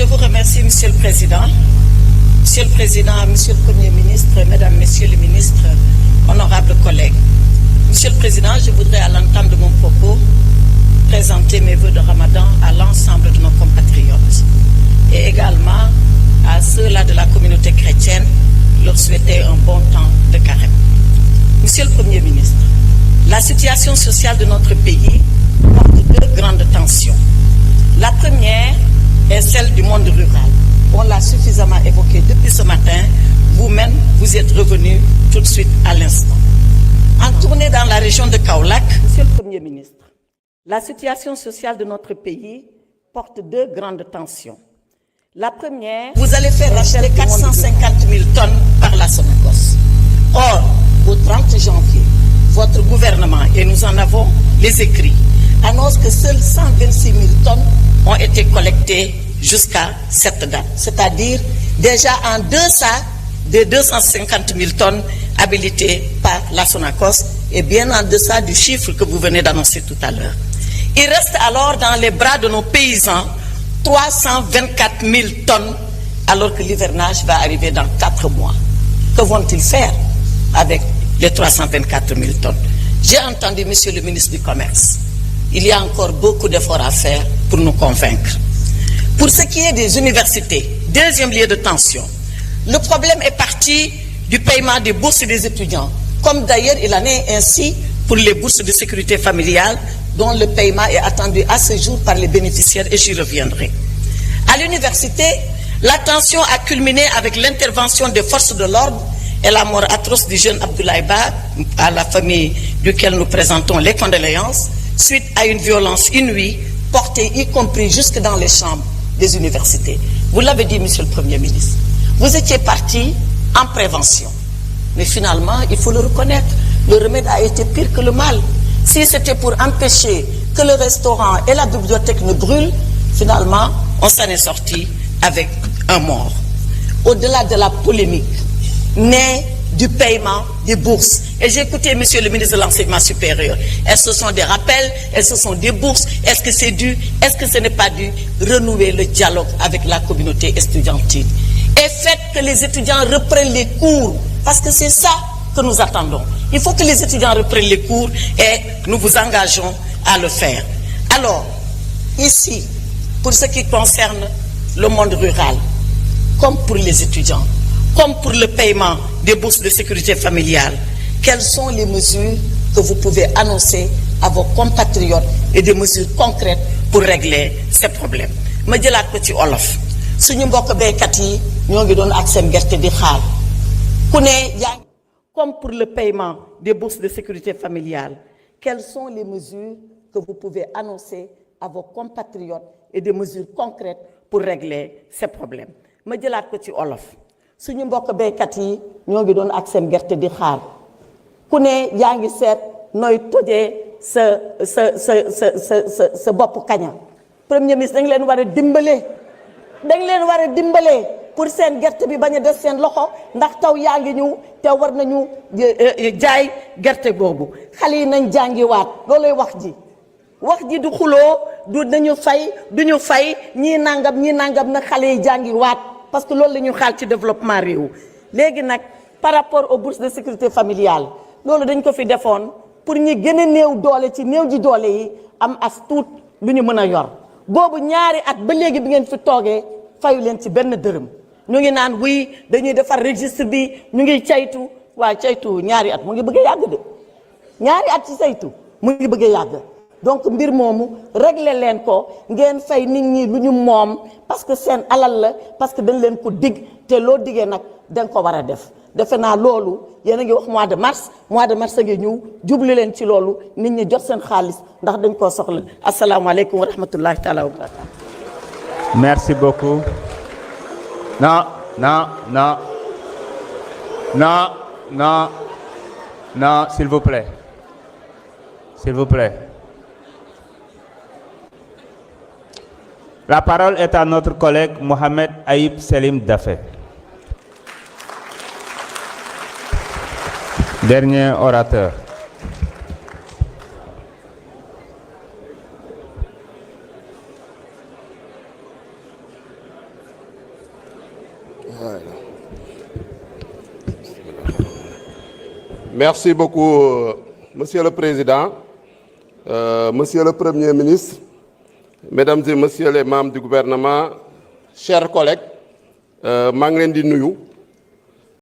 Je vous remercie, Monsieur le Président. Monsieur le Président, Monsieur le Premier ministre, Mesdames, Messieurs les ministres, honorables collègues. Monsieur le Président, je voudrais à l'entame de mon propos présenter mes vœux de Ramadan à l'ensemble de nos compatriotes et également à ceux-là de la communauté chrétienne, leur souhaiter un bon temps de carême. Monsieur le Premier ministre, la situation sociale de notre pays porte deux grandes tensions. La première est celle du monde rural. On l'a suffisamment évoqué depuis ce matin. Vous-même, vous êtes revenu tout de suite à l'instant. En tournée dans la région de Kaolack, Monsieur le Premier ministre, la situation sociale de notre pays porte deux grandes tensions. La première, vous allez faire racheter 450 000 tonnes par la Sonacos. Or, au 30 janvier, votre gouvernement, et nous en avons les écrits, annonce que seules 126 000 tonnes ont été collectées jusqu'à cette date. C'est-à-dire déjà en deçà des 250 000 tonnes habilitées par la Sonacos et bien en deçà du chiffre que vous venez d'annoncer tout à l'heure. Il reste alors dans les bras de nos paysans 324 000 tonnes alors que l'hivernage va arriver dans 4 mois. Que vont-ils faire avec les 324 000 tonnes? J'ai entendu Monsieur le ministre du Commerce. Il y a encore beaucoup d'efforts à faire pour nous convaincre. Pour ce qui est des universités, deuxième lieu de tension, le problème est parti du paiement des bourses des étudiants, comme d'ailleurs il en est ainsi pour les bourses de sécurité familiale, dont le paiement est attendu à ce jour par les bénéficiaires, et j'y reviendrai. À l'université, la tension a culminé avec l'intervention des forces de l'ordre et la mort atroce du jeune Abdoulaye Ba, à la famille duquel nous présentons les condoléances, suite à une violence inouïe, portée y compris jusque dans les chambres des universités. Vous l'avez dit, Monsieur le Premier ministre, vous étiez parti en prévention. Mais finalement, il faut le reconnaître, le remède a été pire que le mal. Si c'était pour empêcher que le restaurant et la bibliothèque ne brûlent, finalement, on s'en est sorti avec un mort. Au-delà de la polémique née du paiement des bourses, et j'ai écouté Monsieur le ministre de l'Enseignement supérieur, est-ce que ce sont des rappels, est-ce que ce sont des bourses, est-ce que c'est dû, est-ce que ce n'est pas dû? Renouer le dialogue avec la communauté estudiantine et faites que les étudiants reprennent les cours, parce que c'est ça que nous attendons. Il faut que les étudiants reprennent les cours et nous vous engageons à le faire. Alors, ici, pour ce qui concerne le monde rural, comme pour les étudiants, comme pour le paiement des bourses de sécurité familiale, quelles sont les mesures que vous pouvez annoncer à vos compatriotes et des mesures concrètes pour régler ces problèmes? Ma jëlaat ko ci olof suñu mbokk béykat yi ñoo ngi doon ak seen gerte di xaar ku ne yaa comme pour le paiement des bourses de sécurité familiale, quelles sont les mesures que vous pouvez annoncer à vos compatriotes et des mesures concrètes pour régler ces problèmes? Ma jëlaat ko ci olof suñu mbokk béykat yi ñoo ngi doon ak seen gerte di xaar ku ne yaa ngi seet nooy tojee sa bopp kaña. Premier ministre dañ leen war a dimbale pour seen gerte bi bañ a des seen loxo ndax taw yaa ngi ñëw te war nañu jaay gerte boobu. Xale yi nañ jàngiwaat loolay wax ji du xuloo du nañu fay duñu fay ñii nangam na xale yi jàngiwaat parce que loolu la ñu xaal ci développement réew. Léegi nag par rapport aux bourses de sécurité familiale loolu dañ ko fi defoon pour ñi gën a néew doole ci néew ji doole yi am as tuut lu ñu mën a yor. Boobu ñaari at ba léegi bi ngeen fi toogee fayu leen ci benn dërëm ñu ngi naan wuy dañuy defar registre bi ñu ngi caytu waaye caytu ñaari at mu ngi bëgg a yàgg de ñaari at ci saytu mu ngi bëgg a yàgg. Donc mbir moomu régler leen ko ngeen fay nit ñi lu ñu moom parce que seen alal la parce que dañ leen ko dig te loo diggee nag dañ ko war a def. Defe naa loolu yéen a ngi wax mois de mars a ngi ñëw jublu leen ci loolu nit ñi jot seen xaalis ndax dañ koo soxla. Asalaamaaleykum wa rahmatullahi taala wa barakatuh. Merci beaucoup. Non, s'il vous plaît. S'il vous plaît. La parole est à notre collègue Mohamed Aïb Selim Dafé. Dernier orateur. Merci beaucoup, Monsieur le Président, Monsieur le Premier ministre, Mesdames et Messieurs les membres du gouvernement, chers collègues, maa ngi leen di nuyu.